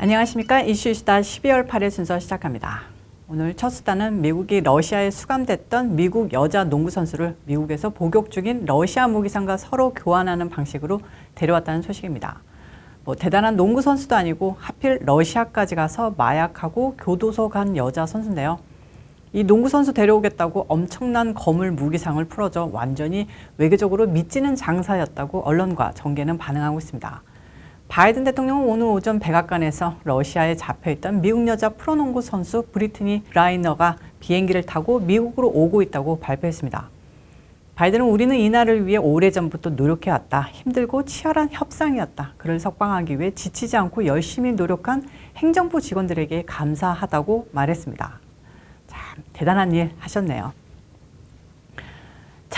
안녕하십니까. 이슈이슈다 12월 8일 순서 시작합니다. 오늘 첫 수다는 미국이 러시아에 수감됐던 미국 여자 농구 선수를 미국에서 복역 중인 러시아 무기상과 서로 교환하는 방식으로 데려왔다는 소식입니다. 대단한 농구 선수도 아니고 하필 러시아까지 가서 마약하고 교도소 간 여자 선수인데요. 이 농구 선수 데려오겠다고 엄청난 거물 무기상을 풀어줘 완전히 외교적으로 미치는 장사였다고 언론과 정계는 반응하고 있습니다. 바이든 대통령은 오늘 오전 백악관에서 러시아에 잡혀있던 미국 여자 프로농구 선수 브리트니 그라이너가 비행기를 타고 미국으로 오고 있다고 발표했습니다. 바이든은 우리는 이날을 위해 오래전부터 노력해왔다. 힘들고 치열한 협상이었다. 그를 석방하기 위해 지치지 않고 열심히 노력한 행정부 직원들에게 감사하다고 말했습니다. 참 대단한 일 하셨네요.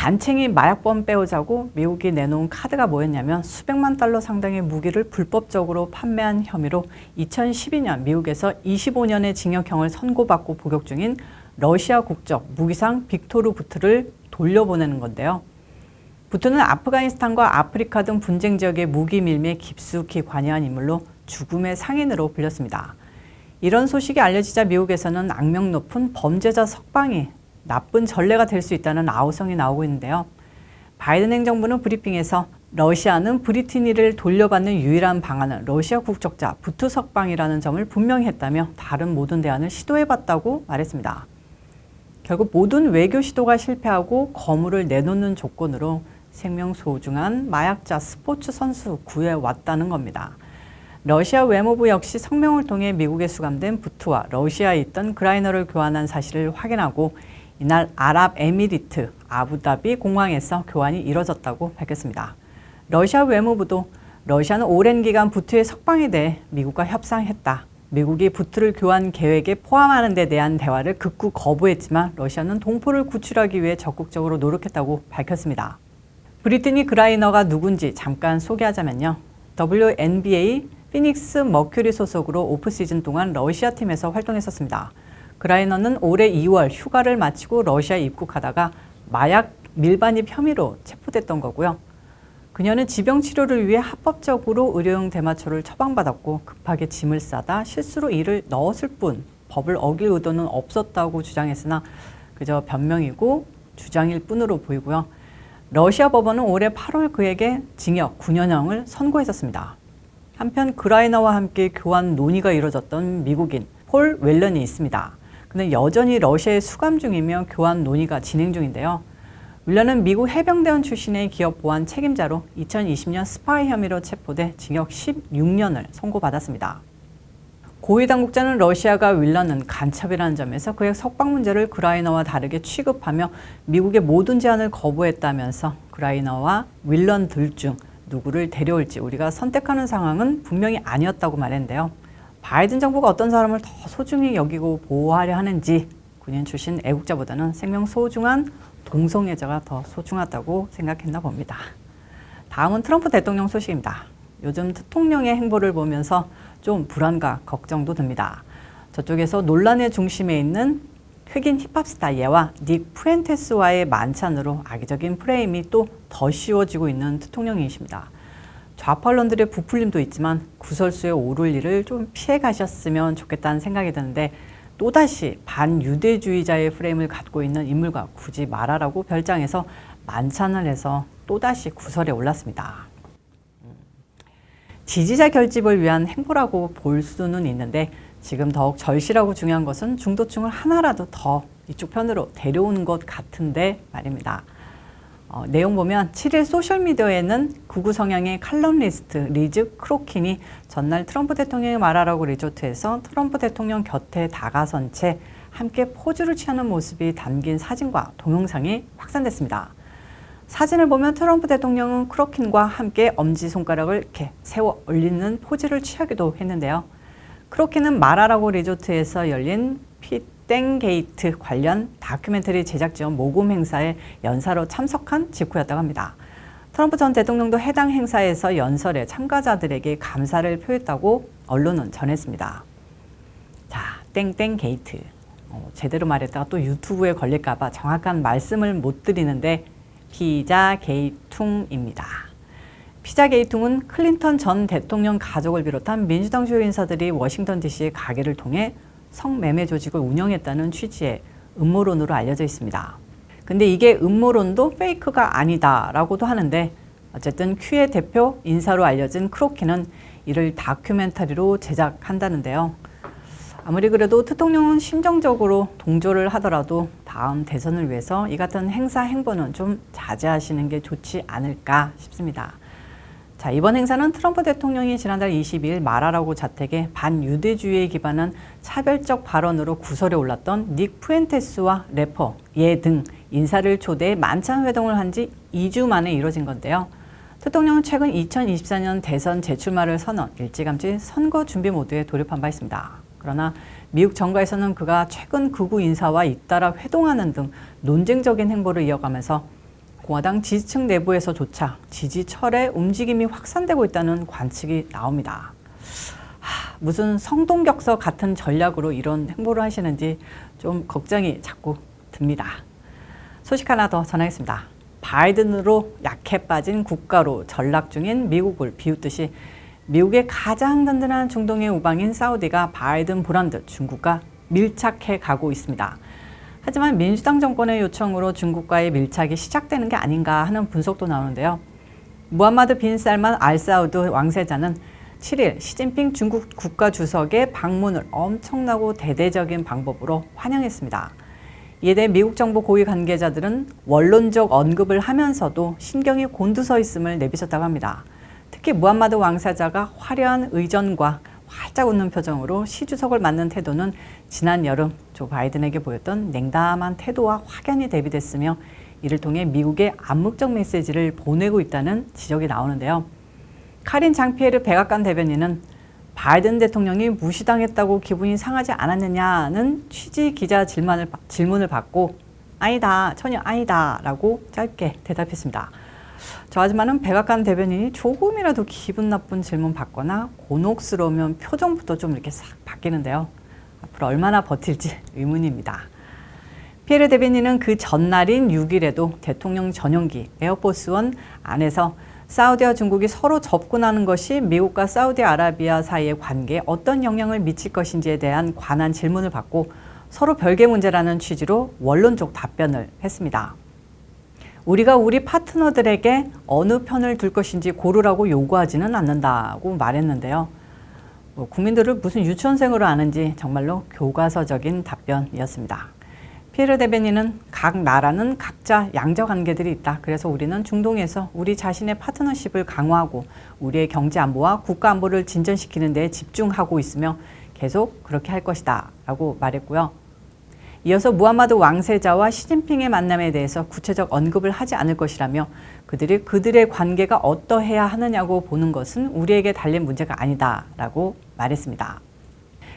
잔챙이 마약범 빼오자고 미국이 내놓은 카드가 뭐였냐면 수백만 달러 상당의 무기를 불법적으로 판매한 혐의로 2012년 미국에서 25년의 징역형을 선고받고 복역 중인 러시아 국적 무기상 빅토르 부트를 돌려보내는 건데요. 부트는 아프가니스탄과 아프리카 등 분쟁 지역의 무기 밀매에 깊숙이 관여한 인물로 죽음의 상인으로 불렸습니다. 이런 소식이 알려지자 미국에서는 악명 높은 범죄자 석방이 나쁜 전례가 될 수 있다는 아우성이 나오고 있는데요. 바이든 행정부는 브리핑에서 러시아는 브리트니를 돌려받는 유일한 방안은 러시아 국적자 부트 석방이라는 점을 분명히 했다며 다른 모든 대안을 시도해봤다고 말했습니다. 결국 모든 외교 시도가 실패하고 거물을 내놓는 조건으로 생명 소중한 마약자 스포츠 선수 구해왔다는 겁니다. 러시아 외무부 역시 성명을 통해 미국에 수감된 부트와 러시아에 있던 그라이너를 교환한 사실을 확인하고 이날 아랍에미리트 아부다비 공항에서 교환이 이뤄졌다고 밝혔습니다. 러시아 외무부도 러시아는 오랜 기간 부트의 석방에 대해 미국과 협상했다. 미국이 부트를 교환 계획에 포함하는 데 대한 대화를 극구 거부했지만 러시아는 동포를 구출하기 위해 적극적으로 노력했다고 밝혔습니다. 브리트니 그라이너가 누군지 잠깐 소개하자면요. WNBA 피닉스 머큐리 소속으로 오프시즌 동안 러시아 팀에서 활동했었습니다. 그라이너는 올해 2월 휴가를 마치고 러시아에 입국하다가 마약 밀반입 혐의로 체포됐던 거고요. 그녀는 지병 치료를 위해 합법적으로 의료용 대마초를 처방받았고 급하게 짐을 싸다 실수로 이를 넣었을 뿐 법을 어길 의도는 없었다고 주장했으나 그저 변명이고 주장일 뿐으로 보이고요. 러시아 법원은 올해 8월 그에게 징역 9년형을 선고했었습니다. 한편 그라이너와 함께 교환 논의가 이뤄졌던 미국인 폴 웰런이 있습니다. 그는 여전히 러시아에 수감 중이며 교환 논의가 진행 중인데요. 윌런은 미국 해병대원 출신의 기업 보안 책임자로 2020년 스파이 혐의로 체포돼 징역 16년을 선고받았습니다. 고위 당국자는 러시아가 윌런은 간첩이라는 점에서 그의 석방 문제를 그라이너와 다르게 취급하며 미국의 모든 제안을 거부했다면서 그라이너와 윌런 둘 중 누구를 데려올지 우리가 선택하는 상황은 분명히 아니었다고 말했는데요. 바이든 정부가 어떤 사람을 더 소중히 여기고 보호하려 하는지 군인 출신 애국자보다는 생명 소중한 동성애자가 더 소중하다고 생각했나 봅니다. 다음은 트럼프 대통령 소식입니다. 요즘 대통령의 행보를 보면서 좀 불안과 걱정도 듭니다. 저쪽에서 논란의 중심에 있는 흑인 힙합 스타 예와 닉 푸엔테스와의 만찬으로 악의적인 프레임이 또 더 씌워지고 있는 대통령이십니다. 좌파 언론들의 부풀림도 있지만 구설수에 오를 일을 좀 피해 가셨으면 좋겠다는 생각이 드는데 또다시 반유대주의자의 프레임을 갖고 있는 인물과 굳이 말하라고 별장에서 만찬을 해서 또다시 구설에 올랐습니다. 지지자 결집을 위한 행보라고 볼 수는 있는데 지금 더욱 절실하고 중요한 것은 중도층을 하나라도 더 이쪽 편으로 데려오는 것 같은데 말입니다. 내용 보면 7일 소셜미디어에는 극우 성향의 칼럼니스트 리즈 크로킨이 전날 트럼프 대통령의 말하라고 리조트에서 트럼프 대통령 곁에 다가선 채 함께 포즈를 취하는 모습이 담긴 사진과 동영상이 확산됐습니다. 사진을 보면 트럼프 대통령은 크로킨과 함께 엄지손가락을 이렇게 세워 올리는 포즈를 취하기도 했는데요. 크로킨은 말하라고 리조트에서 열린 땡게이트 관련 다큐멘터리 제작 지원 모금 행사에 연사로 참석한 직후였다고 합니다. 트럼프 전 대통령도 해당 행사에서 연설에 참가자들에게 감사를 표했다고 언론은 전했습니다. 자, 땡땡게이트. 제대로 말했다가 또 유튜브에 걸릴까 봐 정확한 말씀을 못 드리는데 피자 게이퉁입니다. 피자게이트는 클린턴 전 대통령 가족을 비롯한 민주당 주요 인사들이 워싱턴 DC의 가게를 통해 성매매 조직을 운영했다는 취지의 음모론으로 알려져 있습니다. 근데 이게 음모론도 페이크가 아니다라고도 하는데 어쨌든 큐의 대표 인사로 알려진 크로키는 이를 다큐멘터리로 제작한다는데요. 아무리 그래도 대통령은 심정적으로 동조를 하더라도 다음 대선을 위해서 이 같은 행사 행보는 좀 자제하시는 게 좋지 않을까 싶습니다. 자, 이번 행사는 트럼프 대통령이 지난달 22일 마라라고 자택에 반유대주의에 기반한 차별적 발언으로 구설에 올랐던 닉 푸엔테스와 래퍼 예 등 인사를 초대해 만찬 회동을 한 지 2주 만에 이뤄진 건데요. 대통령은 최근 2024년 대선 재출마를 선언, 일찌감치 선거 준비 모드에 돌입한 바 있습니다. 그러나 미국 정가에서는 그가 최근 극우 인사와 잇따라 회동하는 등 논쟁적인 행보를 이어가면서 공화당 지지층 내부에서조차 지지철의 움직임이 확산되고 있다는 관측이 나옵니다. 무슨 성동격서 같은 전략으로 이런 행보를 하시는지 좀 걱정이 자꾸 듭니다. 소식 하나 더 전하겠습니다. 바이든으로 약해 빠진 국가로 전락 중인 미국을 비웃듯이 미국의 가장 든든한 중동의 우방인 사우디가 바이든 브랜드 중국과 밀착해 가고 있습니다. 하지만 민주당 정권의 요청으로 중국과의 밀착이 시작되는 게 아닌가 하는 분석도 나오는데요. 무함마드 빈 살만 알 사우드 왕세자는 7일 시진핑 중국 국가주석의 방문을 엄청나고 대대적인 방법으로 환영했습니다. 이에 대해 미국 정부 고위 관계자들은 원론적 언급을 하면서도 신경이 곤두서 있음을 내비쳤다고 합니다. 특히 무함마드 왕세자가 화려한 의전과 활짝 웃는 표정으로 시 주석을 맞는 태도는 지난 여름 조 바이든에게 보였던 냉담한 태도와 확연히 대비됐으며 이를 통해 미국의 암묵적 메시지를 보내고 있다는 지적이 나오는데요. 카린 장피에르 백악관 대변인은 바이든 대통령이 무시당했다고 기분이 상하지 않았느냐는 취지 기자 질문을 받고 아니다, 전혀 아니다 라고 짧게 대답했습니다. 저 하지만은 백악관 대변인이 조금이라도 기분 나쁜 질문 받거나 곤혹스러우면 표정부터 좀 이렇게 싹 바뀌는데요. 앞으로 얼마나 버틸지 의문입니다. 피에르 대변인은 그 전날인 6일에도 대통령 전용기 에어포스원 안에서 사우디와 중국이 서로 접근하는 것이 미국과 사우디아라비아 사이의 관계에 어떤 영향을 미칠 것인지에 대한 관한 질문을 받고 서로 별개 문제라는 취지로 원론적 답변을 했습니다. 우리가 우리 파트너들에게 어느 편을 둘 것인지 고르라고 요구하지는 않는다고 말했는데요. 국민들을 무슨 유치원생으로 아는지 정말로 교과서적인 답변이었습니다. 피에르 대변인은 각 나라는 각자 양적 관계들이 있다. 그래서 우리는 중동에서 우리 자신의 파트너십을 강화하고 우리의 경제 안보와 국가 안보를 진전시키는 데 집중하고 있으며 계속 그렇게 할 것이다 라고 말했고요. 이어서 무함마드 왕세자와 시진핑의 만남에 대해서 구체적 언급을 하지 않을 것이라며 그들의 관계가 어떠해야 하느냐고 보는 것은 우리에게 달린 문제가 아니다 라고 말했습니다.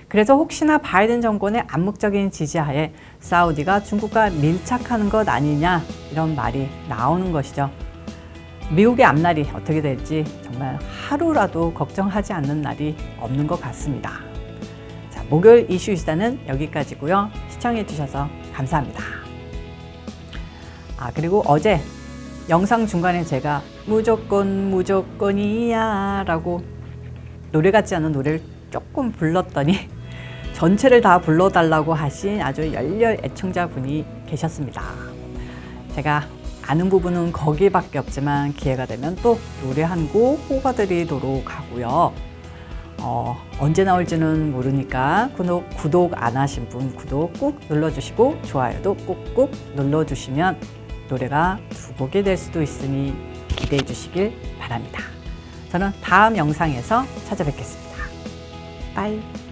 그래서 혹시나 바이든 정권의 암묵적인 지지하에 사우디가 중국과 밀착하는 것 아니냐 이런 말이 나오는 것이죠. 미국의 앞날이 어떻게 될지 정말 하루라도 걱정하지 않는 날이 없는 것 같습니다. 자, 목요일 이슈 시사는 여기까지고요. 시청해 주셔서 감사합니다. 그리고 어제 영상 중간에 제가 무조건이야 라고 노래 같지 않은 노래를 조금 불렀더니 전체를 다 불러달라고 하신 아주 열렬 애청자분이 계셨습니다. 제가 아는 부분은 거기밖에 없지만 기회가 되면 또 노래 한 곡 뽑아드리도록 하고요. 언제 나올지는 모르니까 구독 안 하신 분 구독 꾹 눌러주시고 좋아요도 꾹꾹 눌러주시면 노래가 두 곡이 될 수도 있으니 기대해 주시길 바랍니다. 저는 다음 영상에서 찾아뵙겠습니다. 빠이.